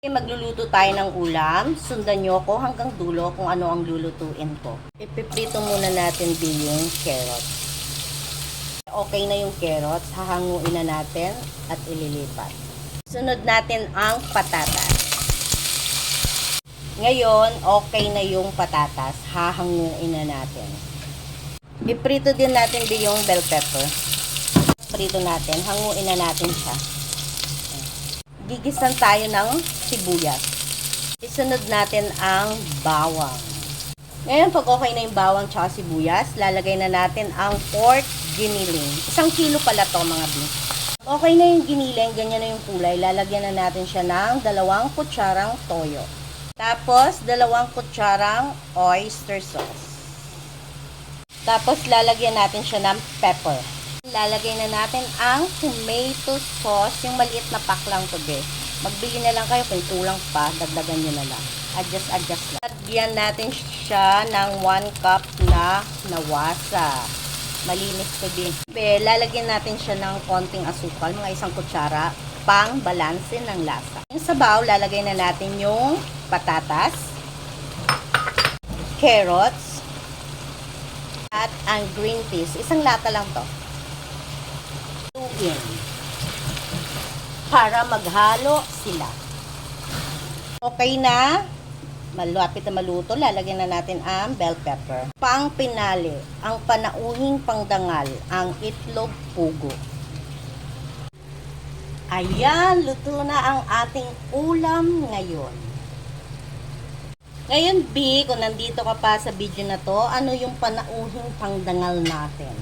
Magluluto tayo ng ulam. Sundan nyo ako hanggang dulo kung ano ang lulutuin ko. Ipiprito muna natin din yung carrots. Okay na yung carrots, hahanguin na natin at ililipat. Sunod natin ang patatas. Ngayon, okay na yung patatas, hahanguin na natin. Iprito din natin din yung bell pepper. Prito natin, hanguin na natin siya. Gigisan tayo ng sibuyas. Isunod natin ang bawang. Ngayon, pag okay na yung bawang tsaka sibuyas, lalagay na natin ang pork giniling. 1 kilo pala to mga beef. Okay na yung giniling, ganyan na yung kulay. Lalagyan na natin siya ng 2 kutsarang toyo. Tapos, 2 kutsarang oyster sauce. Tapos, lalagyan natin siya ng pepper. Lalagay na natin ang tomato sauce, yung maliit na pack lang to be. Magbili na lang kayo kung kulang pa, dagdagan nyo na lang. Adjust lang. Lagyan natin siya ng 1 cup na nawasa. Malinis to be. Lalagyan natin siya ng konting asukal, mga 1 kutsara, pang balanse ng lasa. Yung sabaw, lalagay na natin yung patatas, carrots, at ang green peas. 1 lata lang to. Para maghalo sila. Okay na, malapit na maluto, lalagyan na natin ang bell pepper. Pang pinali, ang panauhing pangdangal, ang itlog pugo. Ayan, luto na ang ating ulam ngayon. Ngayon, B, kung nandito ka pa sa video na to, ano yung panauhing pangdangal natin?